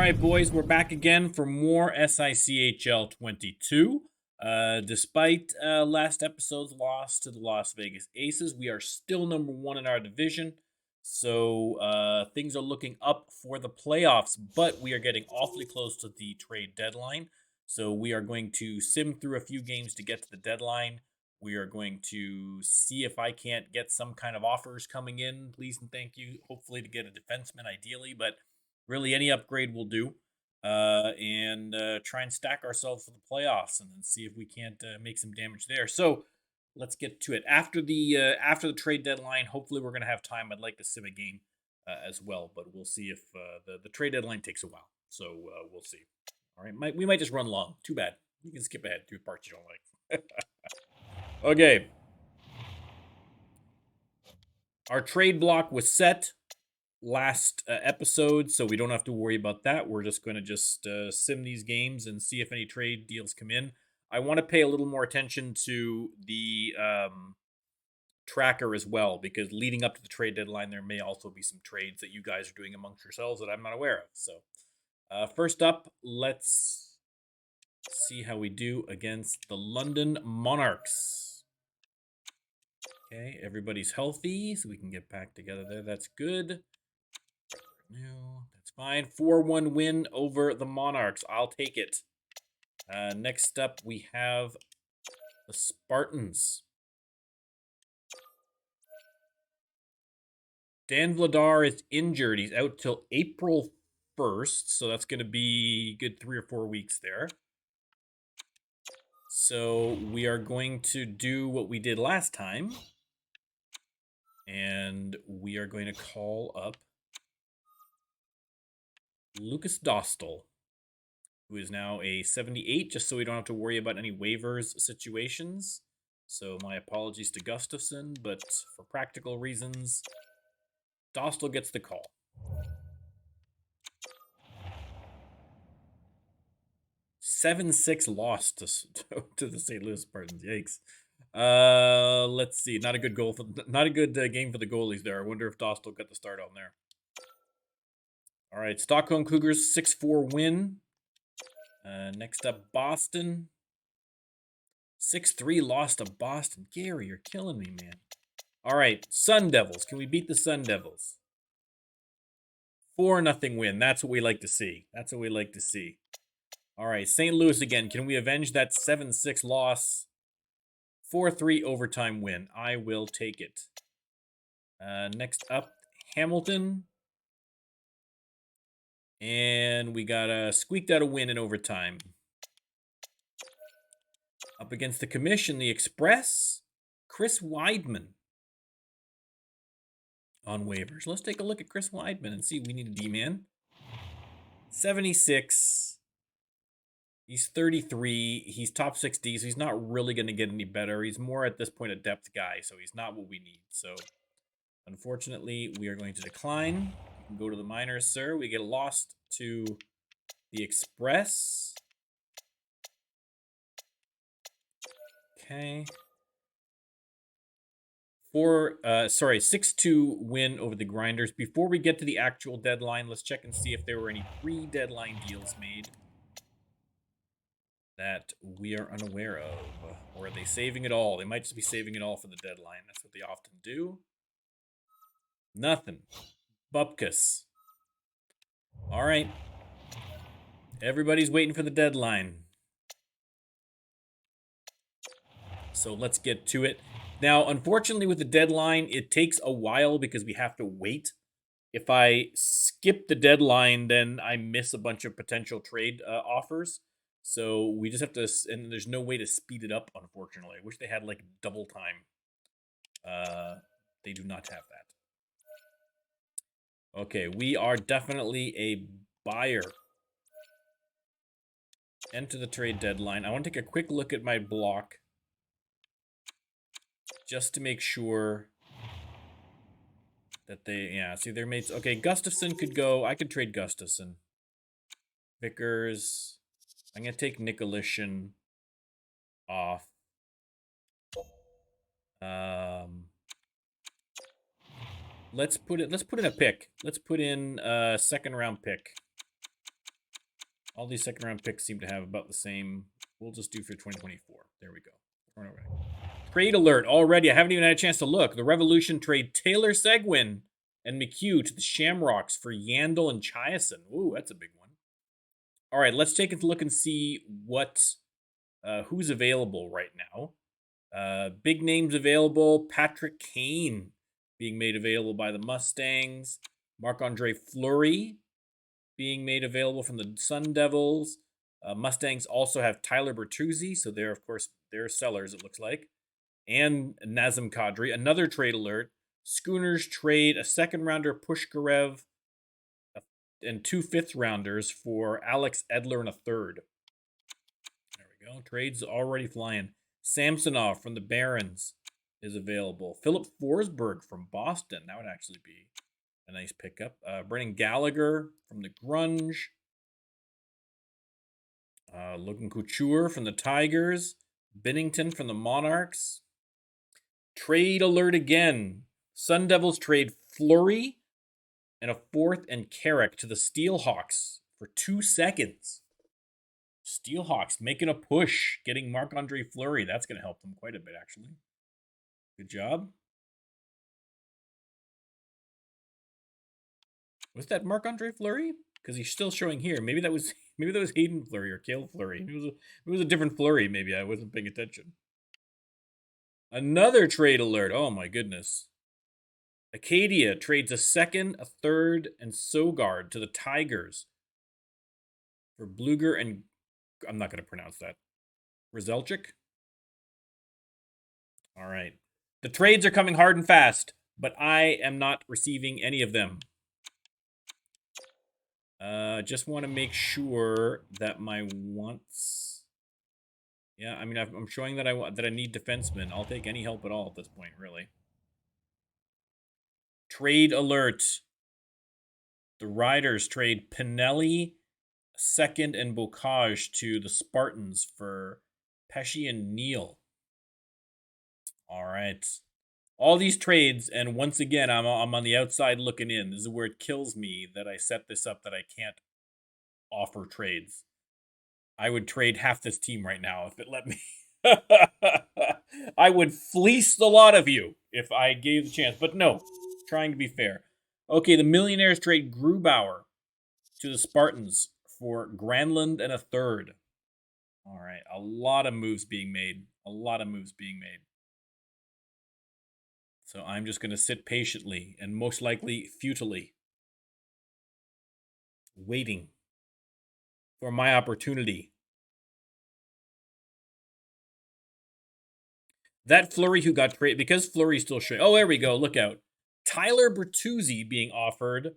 right, boys, we're back again for more SICHL22. Despite last episode's loss to the Las Vegas Aces, we are still #1 in our division. So things are looking up for the playoffs, but we are getting awfully close to the trade deadline. So we are going to sim through a few games to get to the deadline. We are going to see if I can't get some kind of offers coming in. Please and thank you. Hopefully to get a defenseman, ideally, but really any upgrade will do. And try and stack ourselves for the playoffs, and then see if we can't make some damage there. So let's get to it. After the trade deadline, hopefully we're gonna have time. I'd like to sim a game as well, but we'll see if the trade deadline takes a while. So we'll see. All right, we might just run long. Too bad. You can skip ahead to parts you don't like. Okay. Our trade block was set last episode, so we don't have to worry about that. We're just going to just sim these games and see if any trade deals come in. I want to pay a little more attention to the tracker as well, because leading up to the trade deadline, there may also be some trades that you guys are doing amongst yourselves that I'm not aware of. So first up, let's see how we do against the London Monarchs. Okay, everybody's healthy, so we can get back together there. That's good. No, that's fine. 4-1 win over the Monarchs. I'll take it. Next up, we have the Spartans. Dan Vladar is injured. He's out till April 1st, so that's going to be a good 3 or 4 weeks there. So we are going to do what we did last time, and we are going to call up Lucas Dostal, who is now a 78, just so we don't have to worry about any waivers situations. So my apologies to Gustafson, but for practical reasons, Dostal gets the call. (7-6) loss to the St. Louis Spartans. Yikes. Let's see. Not a good game for the goalies there. I wonder if Dostal got the start on there. All right, Stockholm Cougars 6-4 win. Next up, Boston 6-3 loss to Boston. Gary, you're killing me, man. All right, Sun Devils. Can we beat the Sun Devils? 4-0 win. That's what we like to see. That's what we like to see. All right, St. Louis again. Can we avenge that 7-6 loss? 4-3 overtime win. I will take it. Next up, Hamilton. And we got a squeaked out a win in overtime. Up against the Commission, the Express, Chris Weidman on waivers. Let's take a look at Chris Weidman and see. We need a D-man. 76. He's 33. He's top 60, so he's not really going to get any better. He's more at this point a depth guy, so he's not what we need. So, unfortunately, we are going to decline. You can go to the minors, sir. We get lost to the Express. Okay. 6-2 win over the Grinders. Before we get to the actual deadline, let's check and see if there were any pre-deadline deals made that we are unaware of. Or are they saving it all? They might just be saving it all for the deadline. That's what they often do. Nothing. Bupkus. All right. Everybody's waiting for the deadline. So let's get to it. Now, unfortunately, with the deadline, it takes a while because we have to wait. If I skip the deadline, then I miss a bunch of potential trade offers. So we just have to, and there's no way to speed it up, unfortunately. I wish they had like double time. They do not have that. Okay, we are definitely a buyer. Enter the trade deadline. I want to take a quick look at my block, just to make sure that see their mates. Okay, Gustafson could go. I could trade Gustafson. Vickers. I'm gonna take Nicolishin off. Let's put in a pick. Let's put in a second round pick. All these second round picks seem to have about the same. We'll just do for 2024. There we go. Trade alert already. I haven't even had a chance to look. The Revolution trade Taylor Seguin and McHugh to the Shamrocks for Yandel and Chiasson. Ooh, that's a big one. All right, let's take a look and see who's available right now. Big names available. Patrick Kane being made available by the Mustangs. Marc-Andre Fleury being made available from the Sun Devils. Mustangs also have Tyler Bertuzzi, so they're, of course, they're sellers, it looks like. And Nazem Kadri. Another trade alert. Schooners trade a second-rounder, Pushkarev, and 2 fifth-rounders for Alex Edler and a third. There we go. Trades already flying. Samsonov from the Barons is available. Philip Forsberg from Boston. That would actually be a nice pickup. Brendan Gallagher from the Grunge. Logan Couture from the Tigers. Binnington from the Monarchs. Trade alert again. Sun Devils trade Fleury and a fourth and Carrick to the Steelhawks for 2 seconds. Steelhawks making a push, getting Marc-Andre Fleury. That's going to help them quite a bit, actually. Good job. Was that Marc-Andre Fleury? Because he's still showing here. Maybe that was Hayden Fleury or Cale Fleury. It was a different Fleury. Maybe I wasn't paying attention. Another trade alert. Oh my goodness. Acadia trades a second, a third, and Sogard to the Tigers for Bluger and I'm not going to pronounce that. Rizelchik. All right. The trades are coming hard and fast, but I am not receiving any of them. Just want to make sure that my wants. Yeah, I mean, I'm showing that I need defensemen. I'll take any help at all at this point, really. Trade alert. The Riders trade Pinelli, second, and Bocage to the Spartans for Pesci and Neal. All right. All these trades, and once again, I'm on the outside looking in. This is where it kills me that I set this up that I can't offer trades. I would trade half this team right now if it let me. I would fleece the lot of you if I gave the chance, but no, trying to be fair. Okay, the Millionaires trade Grubauer to the Spartans for Granlund and a third. All right, a lot of moves being made. A lot of moves being made. So I'm just going to sit patiently and most likely futilely, waiting for my opportunity. That Fleury who got traded, because Fleury's still showing. Oh, there we go. Look out. Tyler Bertuzzi being offered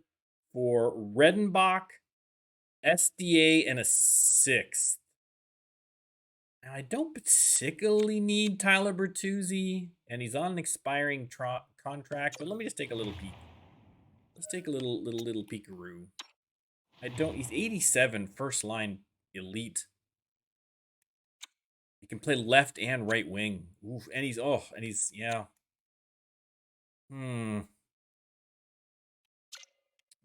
for Redenbach, SDA, and a sixth. Now, I don't particularly need Tyler Bertuzzi, and he's on an expiring contract, but let me just take a little peek. Let's take a little peekaroo. He's 87, first line elite. He can play left and right wing. Oof, and he's, yeah.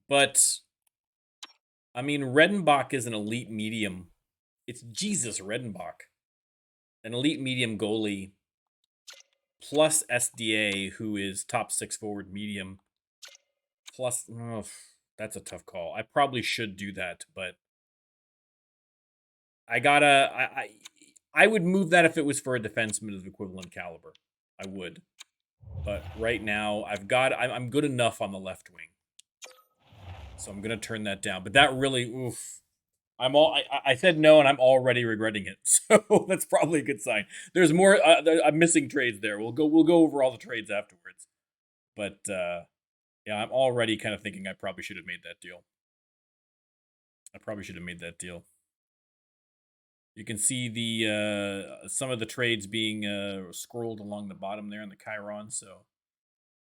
But, I mean, Redenbach is an elite medium. It's Jesus Redenbach. An elite medium goalie plus SDA, who is top 6 forward medium. Plus, that's a tough call. I probably should do that, but I would move that if it was for a defenseman of equivalent caliber. I would. But right now, I'm good enough on the left wing. So I'm going to turn that down. But that really, I said no, and I'm already regretting it. So that's probably a good sign. There's more. I'm missing trades there. We'll go over all the trades afterwards. But yeah, I'm already kind of thinking I probably should have made that deal. You can see the some of the trades being scrolled along the bottom there in the Chiron, so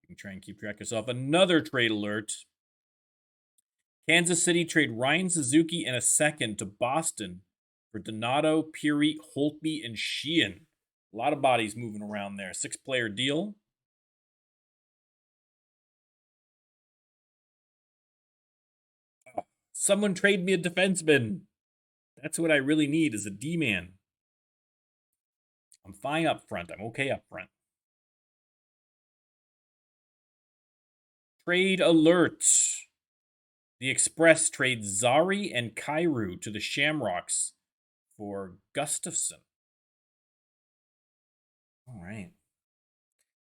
you can try and keep track of yourself. Another trade alert. Kansas City trade Ryan Suzuki and a second to Boston for Donato, Peary, Holtby, and Sheehan. A lot of bodies moving around there. 6-player deal. Oh, someone trade me a defenseman. That's what I really need is a D-man. I'm fine up front. I'm okay up front. Trade alert. The Express trades Zari and Kairu to the Shamrocks for Gustafson. All right.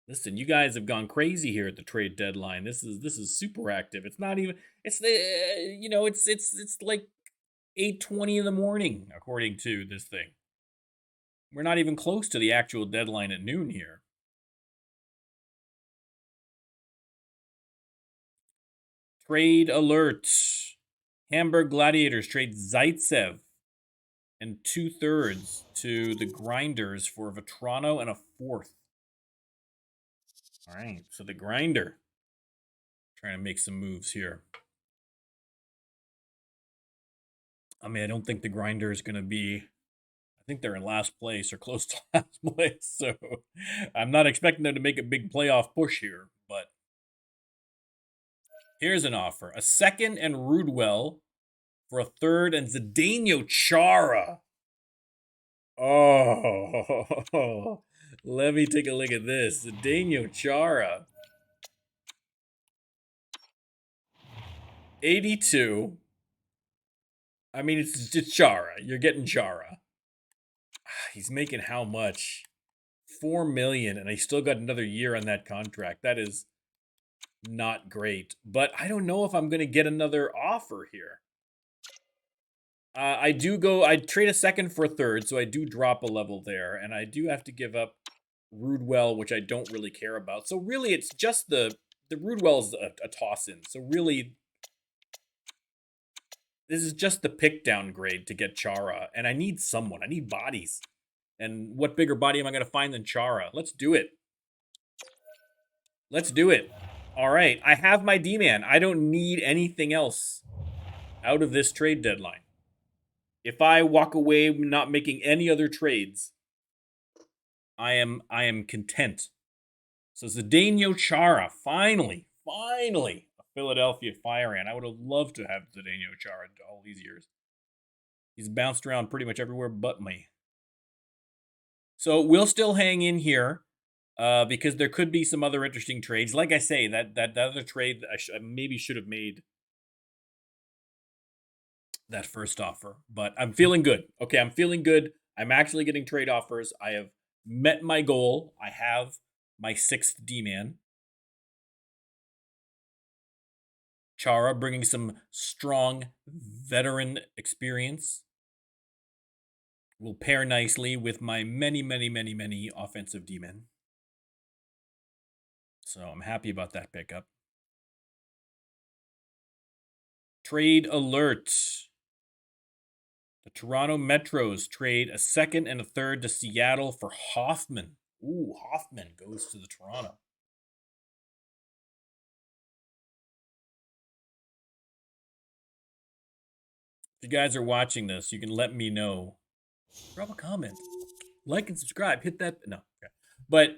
Listen, you guys have gone crazy here at the trade deadline. This is super active. It's not even. It's the it's like 8:20 in the morning according to this thing. We're not even close to the actual deadline at noon here. Trade alert. Hamburg Gladiators trade Zaitsev and 2/3 to the Grinders for a Vetrano and a 4th. All right, so the Grinder trying to make some moves here. I mean, I don't think the Grinder is going to be. I think they're in last place or close to last place, so I'm not expecting them to make a big playoff push here. But here's an offer: a 2nd and Rudwell for a 3rd and Zdeno Chara. Oh, let me take a look at this. Zdeno Chara. 82. I mean, it's Chara. You're getting Chara. He's making how much? $4 million, and I still got another year on that contract. That is not great. But I don't know if I'm going to get another offer here. I trade a 2nd for a 3rd, so I do drop a level there, and I do have to give up Rudwell, which I don't really care about. So really, it's just the Rudwell's a toss-in. So really, this is just the pick downgrade to get Chara, and I need someone. I need bodies. And what bigger body am I going to find than Chara? Let's do it. Let's do it. All right, I have my D-man. I don't need anything else out of this trade deadline. If I walk away not making any other trades, I am content. So Zdeno Chara, finally, a Philadelphia Fire Ant. I would have loved to have Zdeno Chara all these years. He's bounced around pretty much everywhere but me. So we'll still hang in here because there could be some other interesting trades. Like I say, that other trade I maybe should have made that first offer. But I'm feeling good. Okay, I'm feeling good. I'm actually getting trade offers. I have met my goal. I have my 6th D-man. Chara bringing some strong veteran experience. Will pair nicely with my many offensive D-men. So I'm happy about that pickup. Trade alert. The Toronto Metros trade a 2nd and a 3rd to Seattle for Hoffman. Ooh, Hoffman goes to the Toronto. If you guys are watching this, you can let me know. Drop a comment. Like and subscribe. Hit that. No. Okay. But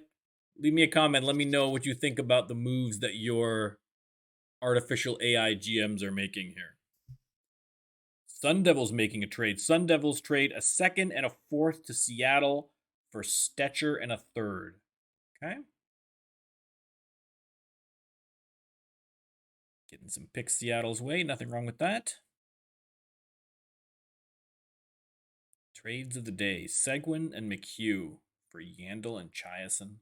leave me a comment. Let me know what you think about the moves that your artificial AI GMs are making here. Sun Devils making a trade. Sun Devils trade a 2nd and a 4th to Seattle for Stetcher and a 3rd. Okay. Getting some picks Seattle's way. Nothing wrong with that. Trades of the day. Seguin and McHugh for Yandel and Chiasson.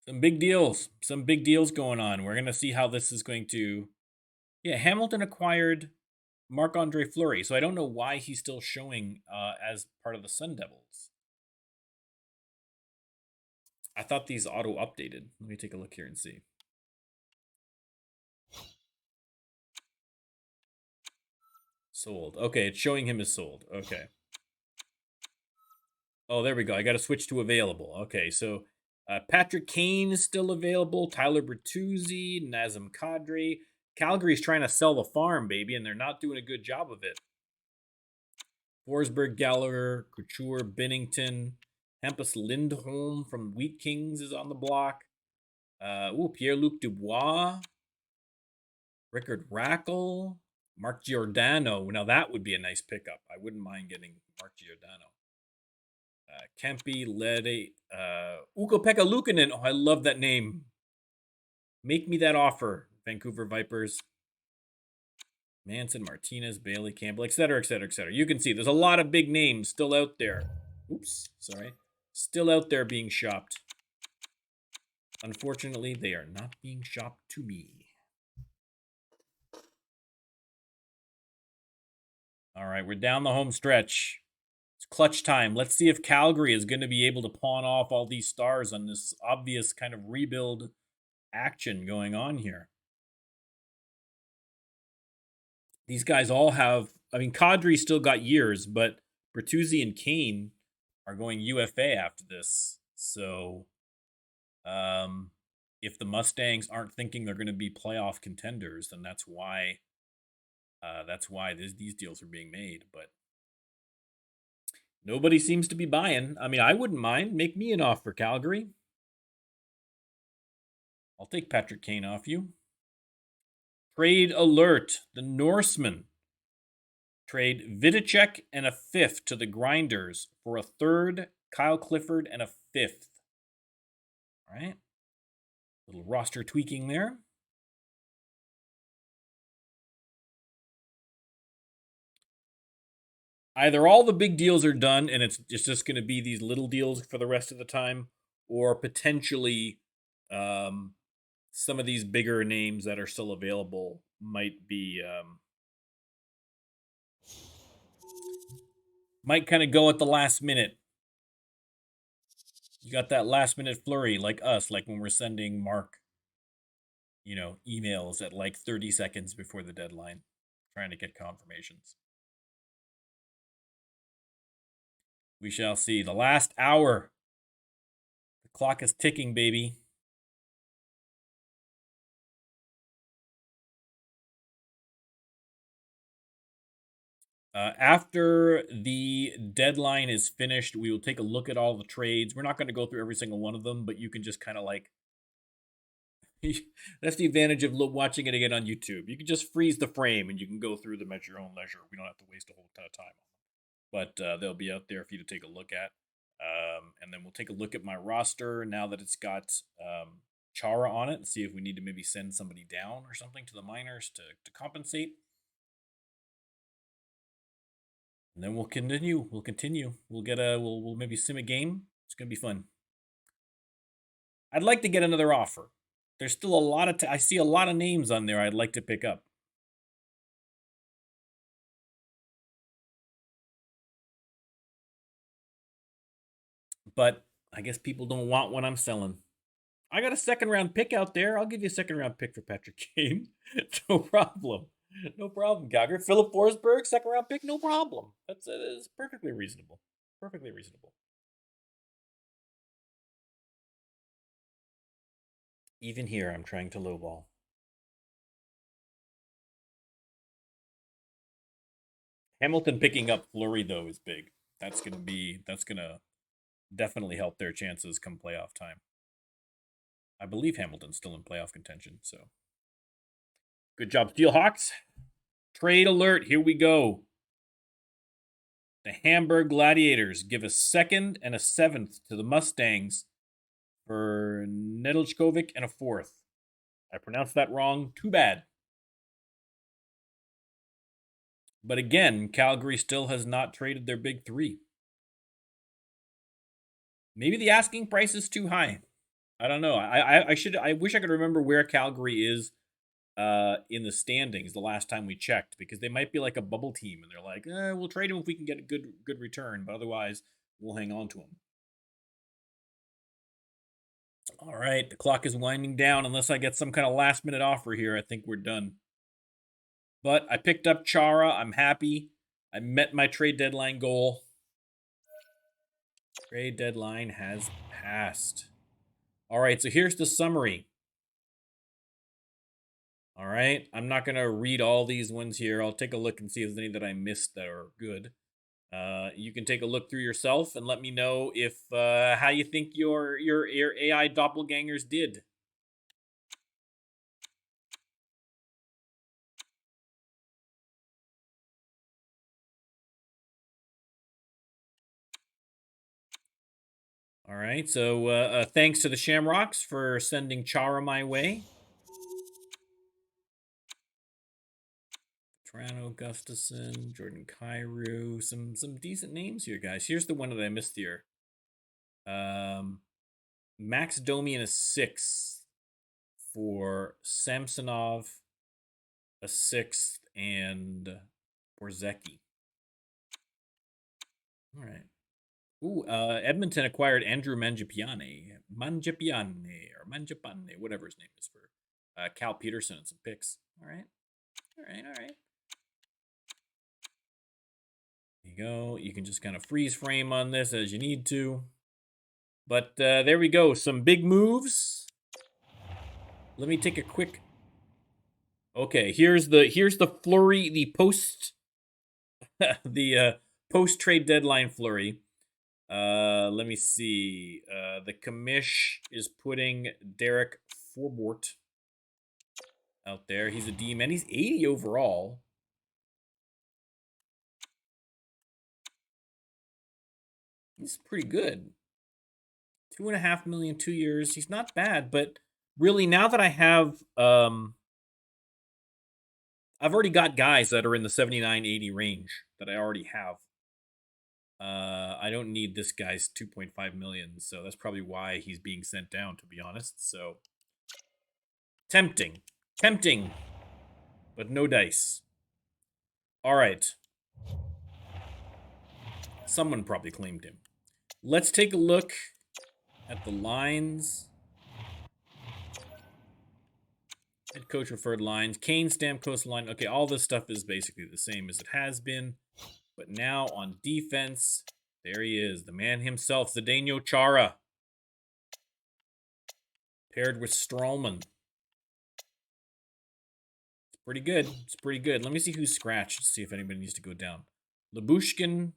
Some big deals. Some big deals going on. We're going to see how this is going to... Yeah, Hamilton acquired Marc-Andre Fleury, so I don't know why he's still showing as part of the Sun Devils. I thought these auto-updated. Let me take a look here and see. Sold. Okay, it's showing him as sold. Okay. Oh, there we go. I got to switch to available. Okay, so Patrick Kane is still available. Tyler Bertuzzi, Nazem Kadri. Calgary's trying to sell the farm, baby, and they're not doing a good job of it. Forsberg, Gallagher, Couture, Bennington, Hampus Lindholm from Wheat Kings is on the block. Pierre-Luc Dubois. Rickard Rackle, Mark Giordano. Now that would be a nice pickup. I wouldn't mind getting Mark Giordano. Kempe, Lede, Ukko-Pekka Luukkonen. Oh, I love that name. Make me that offer, Vancouver Vipers. Manson, Martinez, Bailey, Campbell, etc., etc., etc. You can see there's a lot of big names still out there. Oops, sorry. Still out there being shopped. Unfortunately, they are not being shopped to me. All right, we're down the home stretch. It's clutch time. Let's see if Calgary is going to be able to pawn off all these stars on this obvious kind of rebuild action going on here. These guys all have, I mean, Kadri still got years, but Bertuzzi and Kane are going UFA after this. So, if the Mustangs aren't thinking they're going to be playoff contenders, then that's why these deals are being made. But nobody seems to be buying. I mean, I wouldn't mind. Make me an offer, Calgary. I'll take Patrick Kane off you. Trade alert. The Norsemen trade Vidicek and a fifth to the Grinders for a third, Kyle Clifford, and a fifth. All right. Little roster tweaking there. Either all the big deals are done and it's just going to be these little deals for the rest of the time, or potentially some of these bigger names that are still available might be might kind of go at the last minute. You got that last minute flurry like us, like when we're sending Mark, emails at like 30 seconds before the deadline, trying to get confirmations. We shall see. The last hour. The clock is ticking, baby. After the deadline is finished, we will take a look at all the trades. We're not going to go through every single one of them, but you can just kind of like... That's the advantage of watching it again on YouTube. You can just freeze the frame and you can go through them at your own leisure. We don't have to waste a whole ton of time on them. But they'll be out there for you to take a look at. And then we'll take a look at my roster now that it's got Chara on it and see if we need to maybe send somebody down or something to the minors to compensate. And then we'll continue. We'll get we'll maybe sim a game. It's gonna be fun. I'd like to get another offer. There's still a lot of I see a lot of names on there I'd like to pick up. But I guess people don't want what I'm selling. I got a second round pick out there. I'll give you a second round pick for Patrick Kane. No problem. No problem, Calgary. Philip Forsberg, second round pick, no problem. That's perfectly reasonable. Perfectly reasonable. Even here, I'm trying to lowball. Hamilton picking up Fleury, though, is big. That's gonna definitely help their chances come playoff time. I believe Hamilton's still in playoff contention, so good job, Steelhawks. Trade alert, here we go. The Hamburg Gladiators give a second and a seventh to the Mustangs for Nedeljkovic and a fourth. I pronounced that wrong. Too bad. But again, Calgary still has not traded their big three. Maybe the asking price is too high. I don't know. I wish I could remember where Calgary is in the standings the last time we checked, because they might be like a bubble team and they're like, we'll trade him if we can get a good return, but otherwise we'll hang on to him. All right, the clock is winding down. Unless I get some kind of last minute offer here, I think we're done. But I picked up Chara. I'm happy. I met my trade deadline goal. Trade deadline has passed. All right, so here's the summary. All right, I'm not going to read all these ones here. I'll take a look and see if there's any that I missed that are good. You can take a look through yourself and let me know if how you think your AI doppelgangers did. All right, so thanks to the Shamrocks for sending Chara my way. Toronto, Gustafson, Jordan Cairo, some decent names here, guys. Here's the one that I missed here. Max Domi and a 6 for Samsonov, a 6th, and Borzecki. All right. Ooh, Edmonton acquired Andrew Mangiapane, whatever his name is, for Cal Peterson and some picks. All right. All right. There you go. You can just kind of freeze frame on this as you need to. But there we go. Some big moves. Let me take a quick. Okay, here's the flurry, the post the post trade deadline flurry. Let me see. The commish is putting Derek Forbort out there. He's a D-man. He's 80 overall. He's pretty good. 2.5 million, 2 years. He's not bad, but really now that I have I've already got guys that are in the 79-80 range that I already have. I don't need this guy's 2.5 million, so that's probably why he's being sent down, to be honest. So tempting, but no dice. All right. Someone probably claimed him. Let's take a look at the lines. Head coach referred lines. Kane, Stamkos line. Okay, all this stuff is basically the same as it has been. But now on defense, there he is. The man himself, Zdeno Chara. Paired with Strawman. It's pretty good. It's pretty good. Let me see who's scratched. See if anybody needs to go down. Labushkin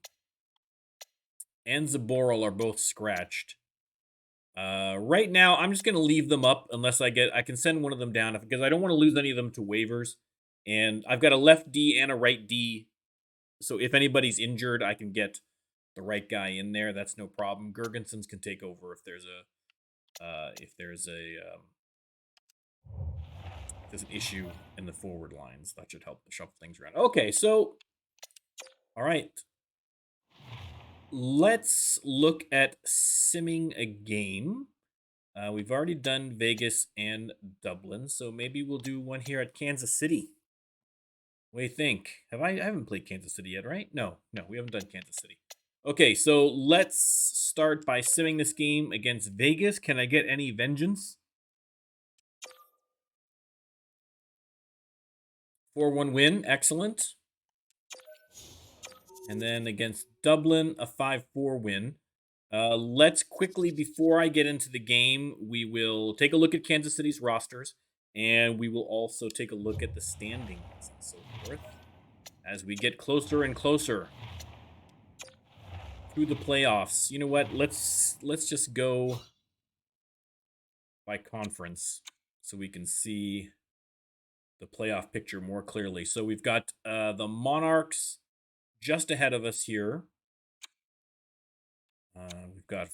and Zaboral are both scratched. Right now, I'm just going to leave them up unless I can send one of them down because I don't want to lose any of them to waivers. And I've got a left D and a right D. So if anybody's injured, I can get the right guy in there. That's no problem. Gergensons can take over if there's an issue in the forward lines. That should help shuffle things around. Okay, so all right. Let's look at simming a game. We've already done Vegas and Dublin, so maybe we'll do one here at Kansas City. What do you think? I haven't played Kansas City yet, right? No, we haven't done Kansas City. Okay, so let's start by simming this game against Vegas. Can I get any vengeance? 4-1 win, excellent. And then against Dublin, a 5-4 win. Let's quickly, before I get into the game, we will take a look at Kansas City's rosters, and we will also take a look at the standings and so forth as we get closer and closer to the playoffs. You know what? Let's just go by conference so we can see the playoff picture more clearly. So we've got the Monarchs just ahead of us here. We've got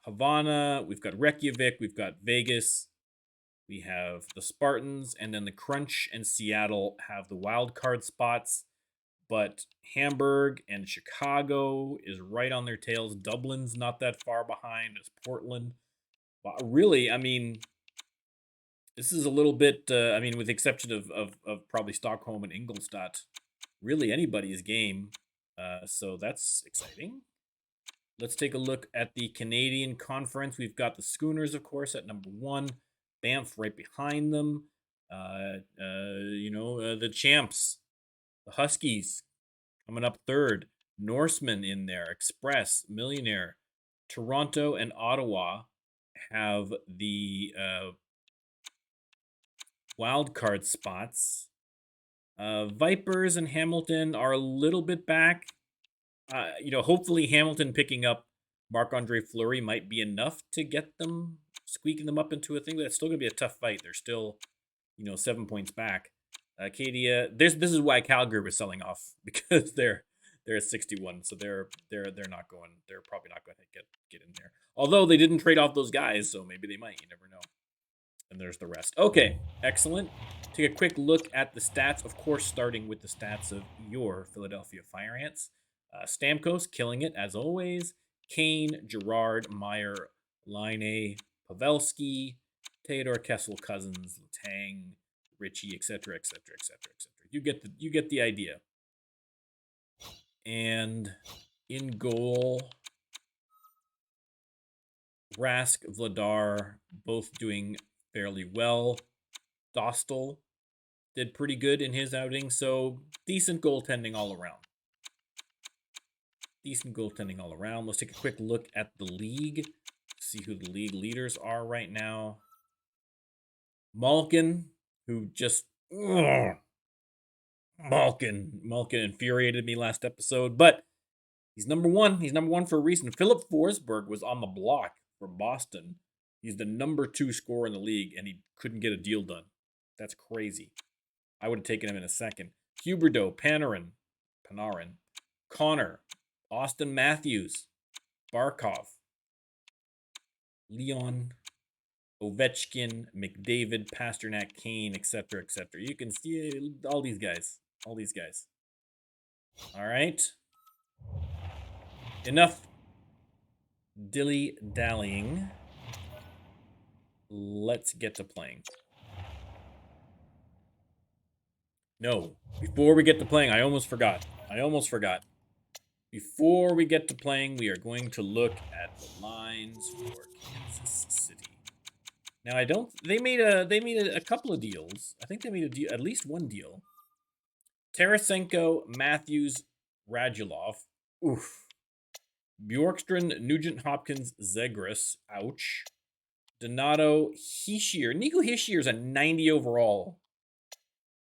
Havana, we've got Reykjavik, we've got Vegas, we have the Spartans, and then the Krunch and Seattle have the wild card spots. But Hamburg and Chicago is right on their tails. Dublin's not that far behind as Portland. But really, I mean, this is a little bit, with the exception of probably Stockholm and Ingolstadt, really anybody's game. So that's exciting. Let's take a look at the Canadian Conference. We've got the Schooners, of course, at number 1. Banff right behind them. The champs, the Huskies, coming up 3rd. Norseman in there. Express, Millionaire. Toronto and Ottawa have the wild card spots. Vipers and Hamilton are a little bit back. Hopefully Hamilton picking up Marc-Andre Fleury might be enough to get them, squeaking them up into a thing, but it's still going to be a tough fight. They're still, 7 points back. Acadia, this is why Calgary was selling off, because they're they're at 61, so they're not going. They're probably not going to get in there. Although they didn't trade off those guys, so maybe they might. You never know. And there's the rest. Okay, excellent. Take a quick look at the stats. Of course, starting with the stats of your Philadelphia Fire Ants. Stamkos killing it as always. Kane, Gerard, Meyer, Line, Pavelski, Theodore, Kessel, Cousins, Letang, Richie, etc., etc., etc., etc. You get the idea. And in goal, Rask, Vladar, both doing fairly well. Dostal did pretty good in his outing, so decent goaltending all around. Decent goaltending all around. Let's take a quick look at the league. See who the league leaders are right now. Malkin, who just... Malkin infuriated me last episode, but he's number one. He's number one for a reason. Philip Forsberg was on the block for Boston. He's the number 2 scorer in the league, and he couldn't get a deal done. That's crazy. I would have taken him in a second. Huberdeau, Panarin, Connor, Austin Matthews, Barkov, Leon, Ovechkin, McDavid, Pasternak, Kane, etc., etc. You can see all these guys. All these guys. All right. Enough dilly-dallying. Let's get to playing. No. Before we get to playing, I almost forgot. Before we get to playing, we are going to look at the lines for Kansas City. Now, they made a couple of deals. I think they made a deal, at least one deal. Tarasenko, Matthews, Radulov. Oof. Bjorkstrand, Nugent Hopkins, Zegras. Ouch. Donato, Hischier. Nico Hischier's a 90 overall.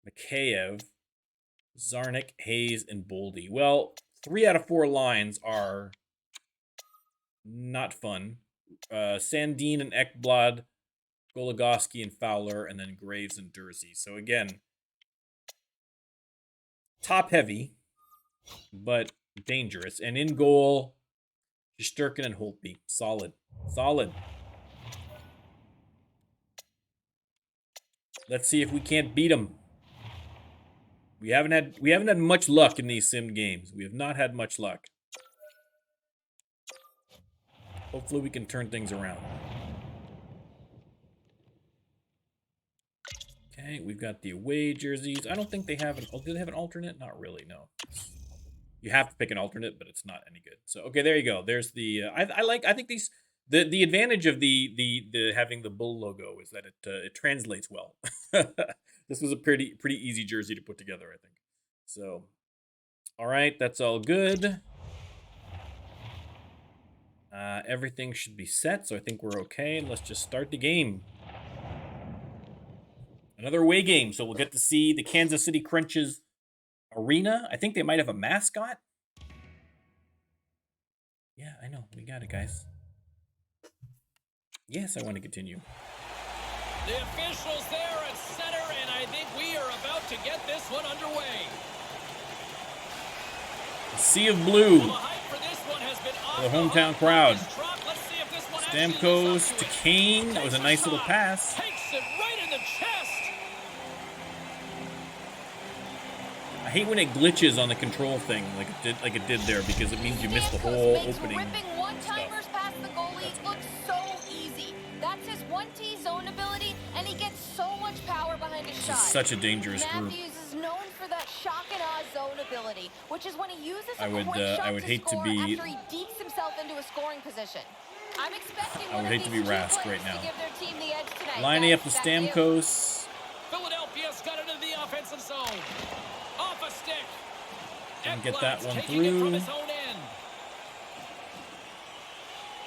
Mikheyev, Zarnik, Hayes, and Boldy. Well, 3 out of 4 lines are not fun. Sandin and Ekblad, Goligoski and Fowler, and then Graves and Dursey. So again, top heavy, but dangerous. And in goal, Shesterkin and Holtby. Solid. Let's see if we can't beat them. We haven't had much luck in these sim games. We have not had much luck. Hopefully we can turn things around. Okay, we've got the away jerseys. I don't think they have do they have an alternate? Not really, no. You have to pick an alternate, but it's not any good. So okay, there you go. There's the I think these the advantage of the having the bull logo is that it translates well. This was a pretty easy jersey to put together, I think. So, all right, that's all good. Everything should be set, so I think we're okay. Let's just start the game. Another away game, so we'll get to see the Kansas City Krunch's arena. I think they might have a mascot. Yeah, I know. We got it, guys. Yes, I want to continue. The officials there at center, and I think we are about to get this one underway. A sea of blue for the hometown crowd. Stamkos to Kane. That was a nice little pass. Takes it right in the chest. I hate when it glitches on the control thing like it did there, because it means you missed the whole opening. Ripping one-timers past the goalie looks so easy. That's his 1T zone ability, and he gets so much power behind his shot. Such a dangerous group. Matthews is known for that shock and awe zone ability, which is when he uses a quick shot I would hate to be after he deeps himself into a scoring position. I'm expecting I would hate to be Rask right now. to give their team the edge tonight. Lining up the Stamkos. Philadelphia's got into the offensive zone. Off a stick. Didn't get that one taking it from through. his own end.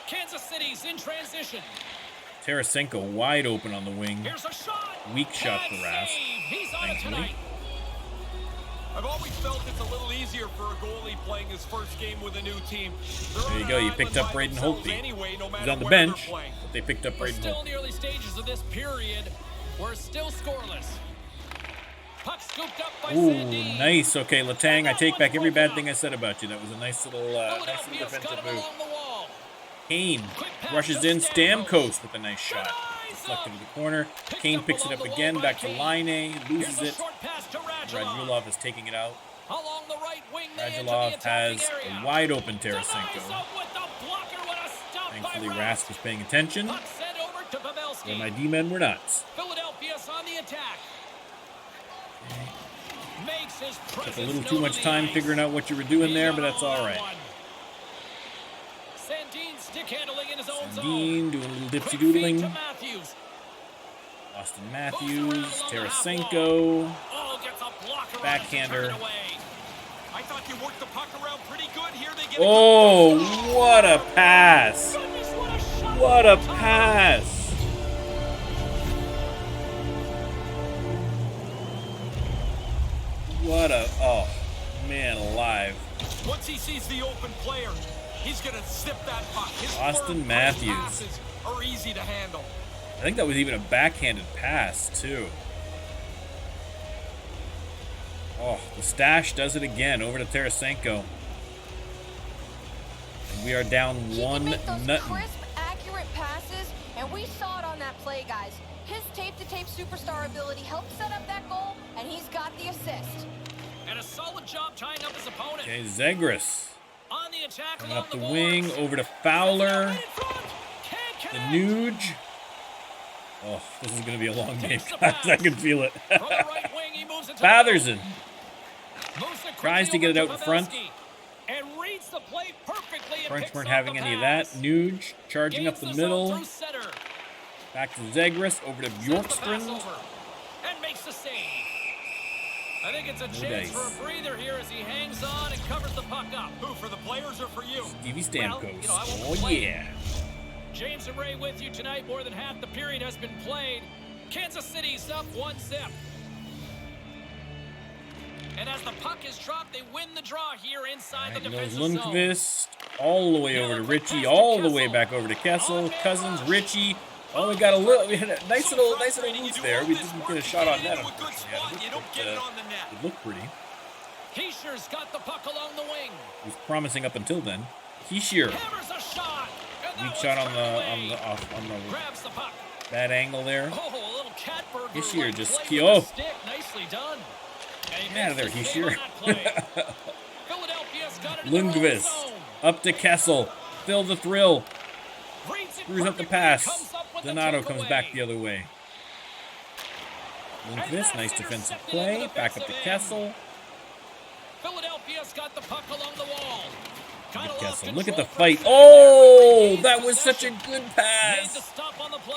Kansas City's in transition. Tarasenko wide open on the wing. Here's a shot. Weak shot for Rask. He's on it tonight. I've always felt it's a little easier for a goalie playing his first game with a new team. There you go. You picked up Braden Holtby. He's on the bench, but they picked up Braden We're still Holtby. in the early stages of this period. We're still scoreless. Puck scooped up by Ooh, Sandin. nice. Okay, Letang, I take back every bad thing I said about you. That was a nice little Philadelphia's got defensive him move. along the wall. Kane Quick pass rushes to in. Stamkos. Stamkos with a nice shot. Denies Deflected him. to the corner. Kane picks it up again. Back to Line A. Loses Here's a it. short pass to Radulov. Radulov is taking it out. Along the right wing, they enter the Radulov attacking has area. a wide open Denies Tarasenko. him with the blocker. What a stop Thankfully, by Rask was paying attention. Puck sent over to Pavelski. And my D-men were not. Philadelphia's on the attack. Makes his Took a little too much time figuring out what you were doing there, but that's all right. Sandin stick handling in his own zone. Sandin doing a little dipsy Quick feed doodling. to Matthews. Austin Matthews, Tarasenko, Oh, gets a blocker backhander. on it to turn it away. I thought you worked the puck around pretty good here. They get Oh, what a pass! Goodness, what a shot. What a pass! What a, oh, man alive. Once he sees the open player, he's going to zip that puck. His Austin firm, Matthews. passes are easy to handle. I think that was even a backhanded pass, too. Oh, the stash does it again. Over to Tarasenko. And we are down He can one make those nothing. crisp, accurate passes, and we saw it on that play, guys. His tape-to-tape superstar ability helped set up that goal, and he's got the assist. And a solid job tying up his opponent. Okay, Zegras. On the attack Coming along up the boards. wing, over to Fowler. Right in front. Can't The connect. Nuge. Oh, this is going to be a long game, Takes the guys. pass. I can feel it. From the right wing, he moves it to Batherson Moves it tries to quickly get it over out in front. Pavelski. And reads the play perfectly and Krunch picks weren't off having the any of that. pass. Nuge charging up Gains the zone middle. through center. Back to Zegras. Over to Sends the pass Bjorkstrand. over. And makes the save. I think it's a No chance dice. for a breather here as he hangs on and covers the puck up. Who, for the players or for you? Stevie Well, Stamkos. you know, I won't Oh, complain. yeah. James and Ray with you tonight. More than half the period has been played. Kansas City's up 1-0. And as the puck is dropped, they win the draw here inside the Right, Nils defensive zone. Lundqvist. All the way over to Richie. All the way back over to Kessel. Cousins, Richie. Oh, we got a little. We had a nice little loose there. We didn't get a shot on that. You don't get it on the net. It looked pretty. Heischer's got the puck along the wing. It was promising up until then. Heischer. Hammers a shot. And that Weak one's shot on turned the away. on the Grabs the puck. bad angle there. Oh, a little cat burglar. Heischer like just play oh. with the stick. Nicely done. And he Get out of there, makes the save on Heischer. that play. Philadelphia's got it in their own Lundqvist. zone. Up to Kessel. Phil the thrill. Reads it Screws up the perfectly, pass. comes up with the Donato takeaway. comes back the other way. Lundqvist, nice defensive play. Back up to Kessel. Philadelphia's got the puck along the wall. Look Kinda at lost Kessel. Look at the control fight. for a second. Oh, Gains that was such a possession. good Made the pass. stop on the play.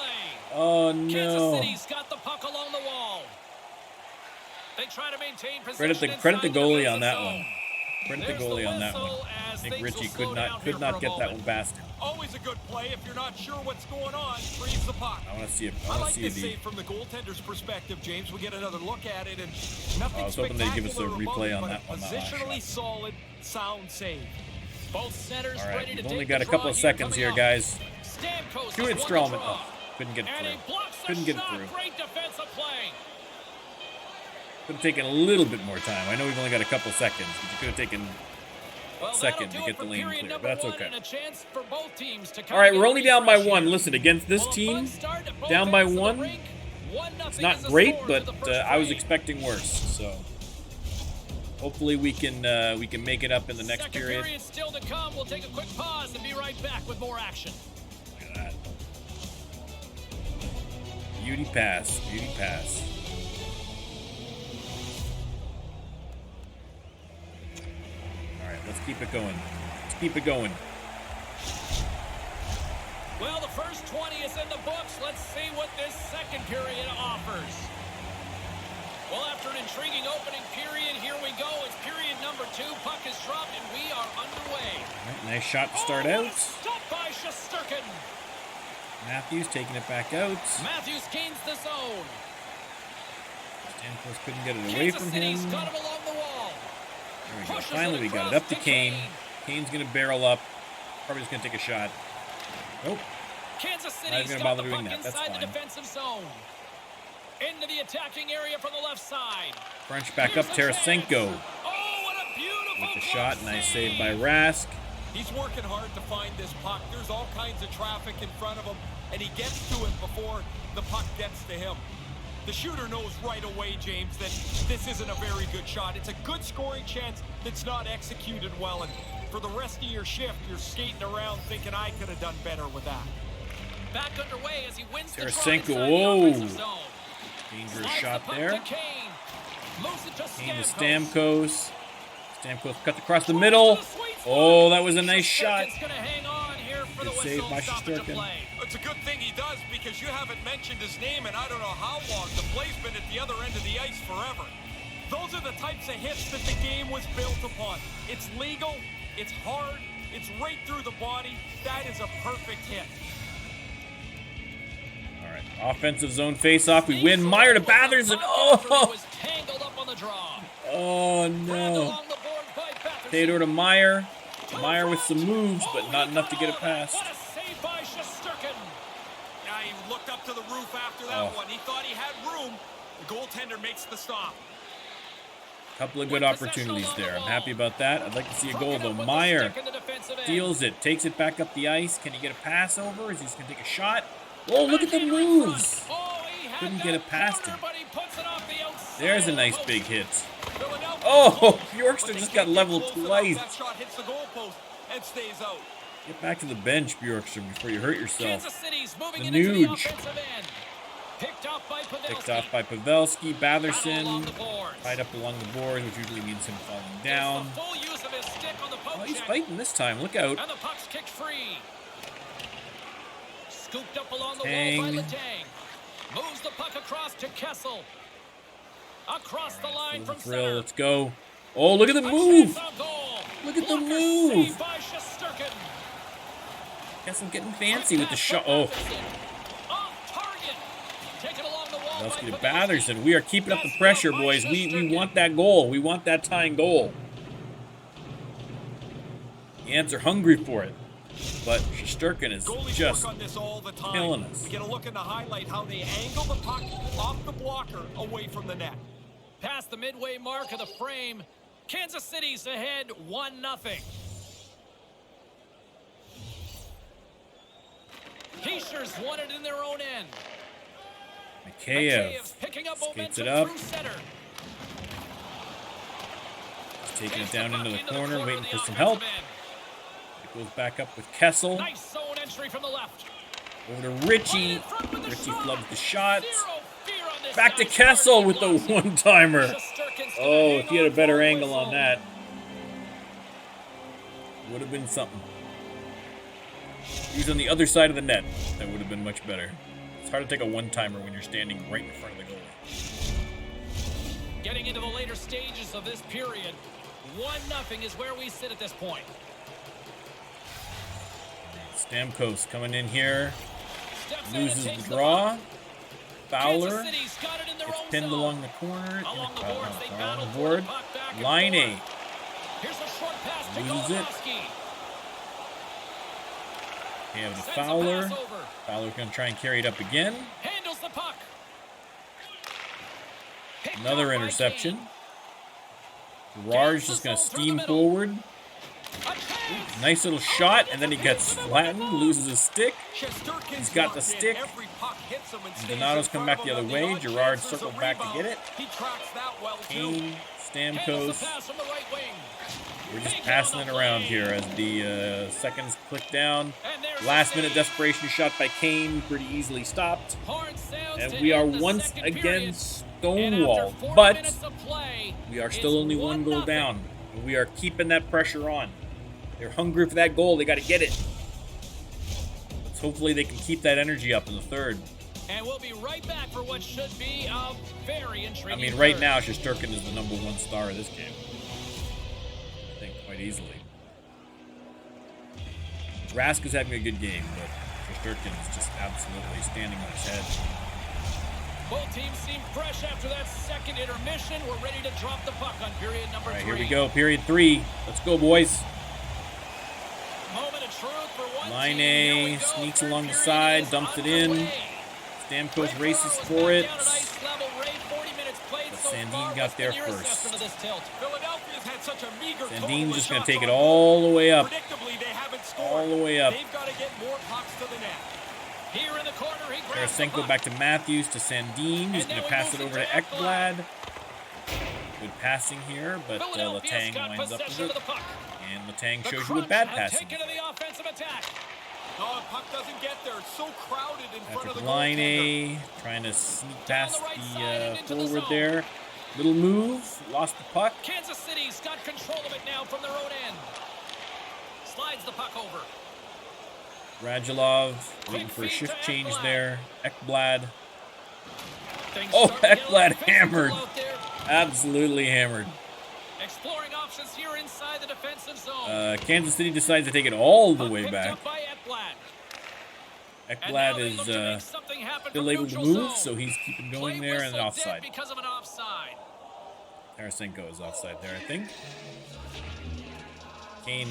Oh, Kansas no. City's got the puck along the wall. They try to maintain possession Credit the inside goalie on defensive that zone. one. Credit the There's goalie on that one. whistle I as think things will Richie slow down here could for not a get that moment. one past him. Always a good play if you're not sure what's going on. Freeze the puck. I want to see it. I I want like to see this the. save from the goaltender's perspective, James. We get another look at it, and nothing I was hoping they'd give us a spectacular about replay it, on but that one. Positionally solid, sound save. Both centers All ready right, to we've take only the got a draw couple of here seconds coming here, up. guys. Stamkos Stuart has won the Strawman. draw. Oh, couldn't get it And he through. blocks the Couldn't get it shot. through. Great defensive play. Could have taken a little bit more time. I know we've only got a couple seconds, but you could have taken Well, second that'll to do get it the for lane period clear, number but that's one, okay. and a chance for both teams to All right, kinda we're get only a down by refresh one. here. Listen, against this Well, a team, fun start at both down by ends of the one. rink. 1-0 it's is not the great, score but for the first I was frame. expecting worse. So hopefully we can make it up in the next Second period. still to come. We'll take a quick pause and be right back with more action. Look at that. Beauty pass. Beauty pass. All right, let's keep it going. Let's keep it going. Well, the first 20 is in the books. Let's see what this second period offers. Well, after an intriguing opening period, here we go. It's period number 2. Puck is dropped, and we are underway. All right, nice shot to start Oh, what a out. stop by Shesterkin. Matthews taking it back out. Matthews gains the zone. Stamkos couldn't get it away Kansas from City's him. got him along the wall. There we go. Pushes Finally, it we got it across up to to Kane. Kane. Kane's going to barrel up. Probably just going to take a shot. Nope. Kansas even City's gonna got bother the doing puck that. That's inside the fine. defensive zone. Into the attacking area from the left side. Krunch back up, Tarasenko. Oh, what a beautiful With the shot, nice save by Rask. He's working hard to find this puck. There's all kinds of traffic in front of him, and he gets to it before the puck gets to him. The shooter knows right away, James, that this isn't a very good shot. It's a good scoring chance that's not executed well, and for the rest of your shift, you're skating around thinking I could have done better with that. Back underway as he wins the draw Tarasenko, inside the whoa. offensive zone. Dangerous Slides shot the puck there. to Kane. Moves it to Kane to Stamkos. Stamkos. Stamkos cut across the middle. Oh, that was a nice shot. Shesterkin's gonna hang on here for the Good save whistle, by stoppage of Shesterkin. play. It's a good thing he does, because you haven't mentioned his name, and I don't know how long. The play's been at the other end of the ice forever. Those are the types of hits that the game was built upon. It's legal, it's hard, it's right through the body. That is a perfect hit. All right, offensive zone face-off. We win. Meyer to Batherson. He Oh, was tangled up on the draw. oh Grabbed no. along the boards by Batherson. Theodore to Meyer. Meyer with some moves, but not enough to get it past. What a save by Shesterkin. Now he looked up to the roof after that one. He thought he had room. The goaltender makes the stop. Couple of good opportunities there. I'm happy about that. I'd like to see a goal though. Meyer steals it, takes it back up the ice. Can he get a pass over? Is he just gonna take a shot? Oh, look at the moves. Couldn't get it past him. There's a nice big hit. Oh, Bjorkström just got leveled twice. That shot hits the goalpost and stays out. Get back to the bench, Bjorkström, before you hurt yourself. Kansas City's moving into the Nuge. offensive end. Picked off by Pavelski. Picked off by Pavelski. Battle along Batherson the boards. tied up along the boards, which usually means him falling Gets down. the full use of his stick on the poke Oh, he's check. fighting this time. Look out. And the puck's kicked free. Scooped up along the Tang. wall by Letang. Moves the puck across to Kessel. Across the line from Thrill. center. Let's go. Oh, look at the A move. chance on goal. Look at the Blocker move. saved by Shesterkin. Guess I'm getting fancy with the shot. Oh, Off target. Taken along the wall Pavelski to by Batherson. We are keeping up the pressure, boys. We want that goal. We want that tying goal. The Ants are hungry for it. But Shesterkin is Goalies just work on this all the time. killing us. We get a look in the highlight how they angle the puck off the blocker away from the net. Past the midway mark of the frame. Kansas City's ahead 1-0. Keishers won it in their own end. Mikheyev. Picking up Skates momentum it up. through center. He's taking it down into the Puck corner, of waiting the for some offensive help. end. It goes back up with Kessel. Nice zone entry from the left. Over to Richie. Right in front with the Richie shot. flubs the shot. Zero fear on this Back to guy's Kessel part. with the one-timer. Shesterkin's gonna Oh, hang if he had a on better for a angle on whistle. that, would have been something. He was on the other side of the net. That would have been much better. It's hard to take a one-timer when you're standing right in front of the goalie. Getting into the later stages of this period, 1-0 is where we sit at this point. Stamkos coming in here. Steps in and Loses takes the the draw. puck. Fowler Kansas City's got it in their gets own pinned zone. along the corner. Along the boards, they On battle the for board. the puck back and Line A. forth. Here's a short pass to Loses it. Golubowski. We have the Sends a Fowler. pass over. Fowler's going to try and carry it up again. Handles the puck. Picked Another off by interception. Kane. Gerard's just going to Gets the zone through the steam middle. forward. A chance. Nice little shot, and then he gets flattened, loses his stick. Shesterkin's He's got the locked in. stick. Every puck hits him and stays Donato's in come front back of the him other on way. odd Gerard chances circled of back to rebound. get it. He tracks that well, too. Kane, Handles Stamkos. the pass from the right wing. We're just Taken passing on it the around play. here as the seconds click down. And there's the Last minute save. desperation shot by Kane, pretty easily stopped. Horn sounds And to we are end the once second again period. And stonewalled. after 40 But minutes of play, we are it's still only one goal 1-0. down. And we are keeping that pressure on. They're hungry for that goal. They got to get it. Let's hopefully they can keep that energy up in the third. And we'll be right back for what should be a very intriguing I mean, right third. now, Shesterkin is the #1 star of this game. I think quite easily. Rask is having a good game, but Shesterkin is just absolutely standing on his head. Both teams seem fresh after that second intermission. We're ready to drop the puck on period number All right, 3. here we go. Period 3. Let's go, boys. Moment of truth for one Line team. Here we A go. sneaks Third along the period side, is dumps it in. underway. Stamkos races for it. Down at ice level. Sandin got there first. Philadelphia's had such a meager Sandin just going to take it all the way up. Predictably, they haven't scored. All the way up. They've got to get more pucks to the net. Here in the corner, he grabs the Tarasenko puck. back to Matthews to Sandin. He's going to pass it over to Ekblad. Good passing here, but Philadelphia's Letang got winds up with possession it. of the puck. And Letang The shows you what Krunch bad have passing taken to the offensive attack. No, the puck doesn't get there. It's so crowded in front of the Patrick goaltender. Laine trying to sneak Down past the right side the and into the forward zone. there. Little move, lost the puck. Kansas City's got control of it now from their own end. Slides the puck over. Radulov waiting Quick for a feed shift to change Ekblad. there. Ekblad, Things Oh, start to get a little Ekblad physical hammered. out there. absolutely hammered. Exploring options here inside the defensive zone. Kansas City decides to take it all the Puck way picked back. up by Ekblad. And now Ekblad they look to make is something happen still from able to neutral move, zone. so he's keeping going Play there and whistle dead offside. because of an offside. Tarasenko is offside there, I think. Kane,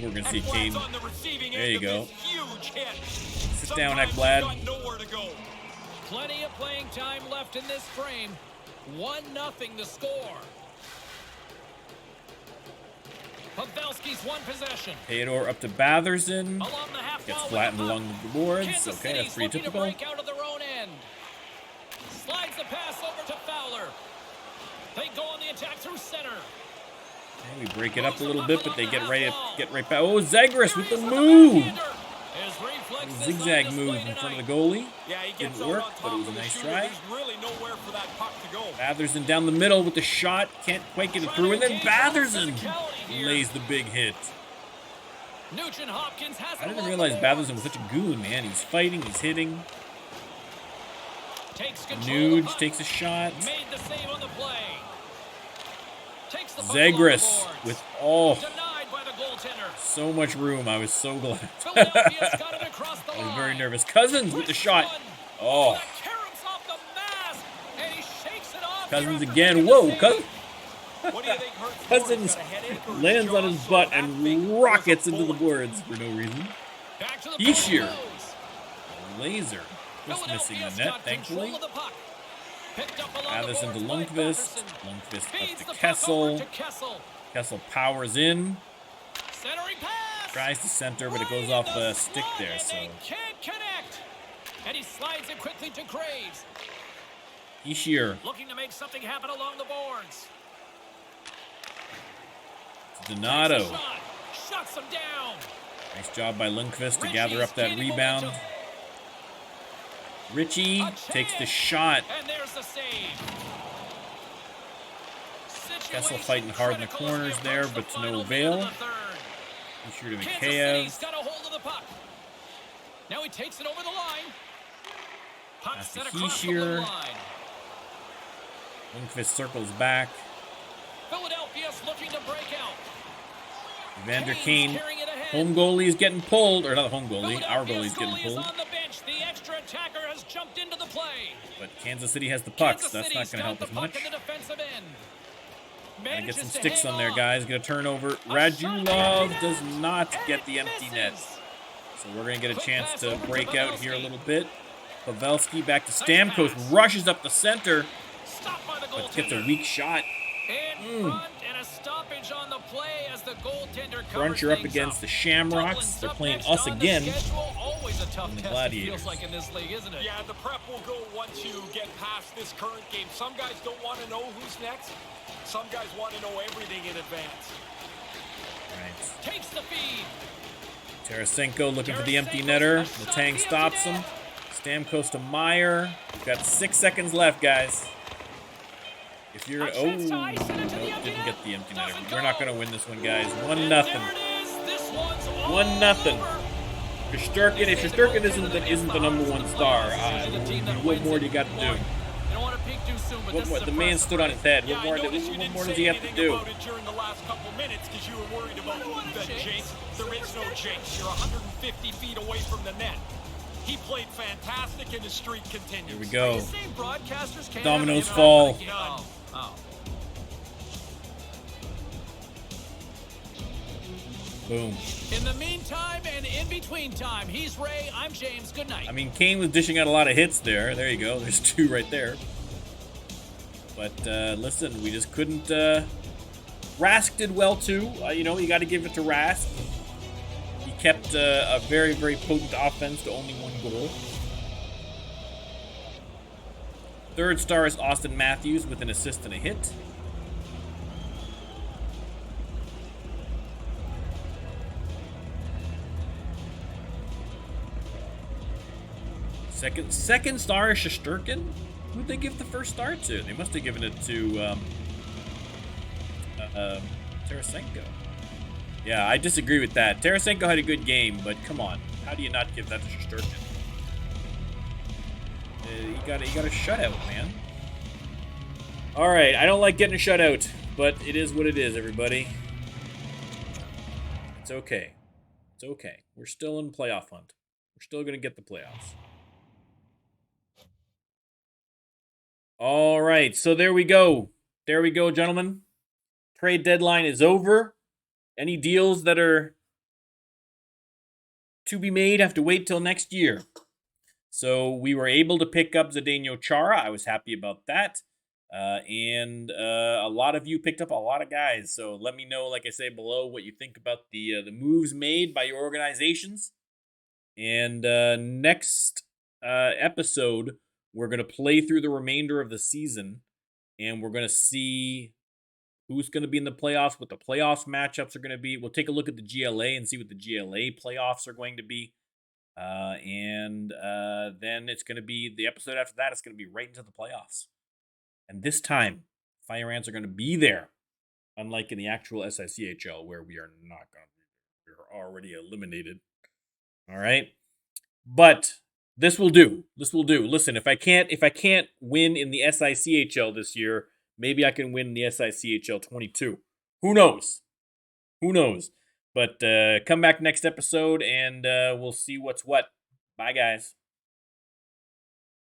we're going to see Kane. Ekblad's on the receiving There end you of go. this huge hit. Sit down, Sometimes Ekblad. they've got nowhere to go. Plenty of playing time left in this frame. 1-0 the score. Pavelski's won possession. Theodore up to Batherson. Along the half Gets wall with flattened the puck. along the boards. Kansas Okay, that's City's pretty looking typical. to break out of their own end. Slides the pass over to Fowler. They go on the attack through center. Okay, we break it up a little bit, but they get right back. Oh, Zagreus with the move. Zigzag move in front of the goalie. Yeah, he gets Didn't out work, on but top it was of a the nice shooter. try. There's really nowhere for that puck to go. Batherson down the middle with the shot. Can't quite get it through. And then Batherson lays the big hit. Nugent Hopkins has I it didn't along realize the Batherson boards. was such a goon, man. He's fighting, he's hitting. Takes control of the Nuge puck. takes a shot. Made the save on the play. Takes the puck Zagreus along the boards. with Denied by the goaltender. so much room. I was so glad. Philadelphia's got it across the I line. was very nervous. Cousins with the shot. Oh, That caroms off the mask, and he shakes it off. Cousins here after again. making the Whoa, save. Cousins What do you think hurts more? Cousins He's got a headache or his lands on jaw his sore? butt That and thing was rockets a into the bullet. boards for no reason. Back to the Ishier. puck it goes. Laser. Just missing the Philadelphia's net, got control thankfully. of the puck. Picked up along the Batherson to boards by Lundqvist. Batherson. Lundqvist Feeds up the to puck Kessel. over to Kessel. Kessel powers in. Centering pass. Tries to center, but it goes Right off in the the stick slot, there. and So they can't connect. And he slides it quickly to Graves. Ishier Looking to make something happen along the boards. to Donato. Shot. Shuts him down. Nice job by Lundqvist to Ritchie's gather up that gaining rebound. momentum. Richie A takes the chance. shot. And there's the save. Kessel fighting hard in the corners there, but to no avail. Ishier to Kansas City's Mikheyev. got a hold of the puck. Now he takes it over the line. Puck Pass to set across the blue Hischier. line. Lundqvist circles back. Philadelphia's looking to break out. Evander Kane's Kane. carrying it ahead. Home goalie is getting pulled. Or not the home goalie. Our Philadelphia's goalie's getting goalie is pulled. on the bench. The extra attacker has jumped into the play. But Kansas City has the puck, so Kansas that's not City's going to help got us the puck much. in the defensive end. Gotta get Manages some to sticks hang on there, guys. Get a turnover. Radulov does not get the empty net. So we're going to get a chance to break out here a little bit. Pavelski back to Stamkos. Rushes up the center, Stopped by the but gets a goaltender. weak shot. In front and a stoppage on the play as the goaltender Crunch covers are up things against up. the Shamrocks. Dublin's They're up playing next us on the again. schedule. Always a tough in the test, Gladiators. it feels like in this league, isn't it? Yeah, the prep will go once you get past this current game. Some guys don't want to know who's next. Some guys want to know everything in advance. Right. Takes the feed. Tarasenko looking for the empty netter. Letang stops him. Stamkos to Meyer. We've got 6 seconds left, guys. If you're A chance to oh, ice it into the nope, empty didn't net. get the empty netter. Doesn't We're not go. going to win this one, guys. 1-0. And there it is. This one's all 1-0. over. Shesterkin, if Shesterkin isn't the number one star, what more do you got to do? You don't want to peek too soon, but this is The man impressive stood on his head. Yeah, What I more noticed you does didn't he say have to anything do? about it during the last couple minutes because you were worried about I don't want the to jinx. jinx. There is no jinx. You're 150 feet away from the net. He played fantastic and his streak continues. Here we go. You saying broadcasters can't Dominoes have fall. Oh. Boom. In the meantime and in between time, he's Ray. I'm James. Good night. I mean, Kane was dishing out a lot of hits there. There you go. There's 2 right there. But listen, we just couldn't. Rask did well too. You know, you got to give it to Rask. He kept a very, very potent offense to only 1 goal. Third star is Austin Matthews with an assist and a hit. Second star is Shesterkin. Who'd they give the first star to? They must have given it to Tarasenko. Yeah, I disagree with that. Tarasenko had a good game, but come on, how do you not give that to Shesterkin? You got a shutout, man. All right, I don't like getting a shutout, but it is what it is, everybody. It's okay. It's okay. We're still in playoff hunt. We're still gonna get the playoffs. All right, so there we go. There we go, gentlemen. Trade deadline is over. Any deals that are to be made have to wait till next year. So we were able to pick up Zdeno Chara. I was happy about that. And a lot of you picked up a lot of guys. So let me know, like I say below, what you think about the moves made by your organizations. And next episode, we're going to play through the remainder of the season. And we're going to see who's going to be in the playoffs, what the playoffs matchups are going to be. We'll take a look at the GLA and see what the GLA playoffs are going to be. And then it's going to be the episode after that. It's going to be right into the playoffs. And this time, Fire Ants are going to be there. Unlike in the actual SICHL, where we are not going to be there. We're already eliminated. All right. But this will do. This will do. Listen, if I can't win in the SICHL this year, maybe I can win in the SICHL22. Who knows? Who knows? But come back next episode and we'll see what's what. Bye, guys.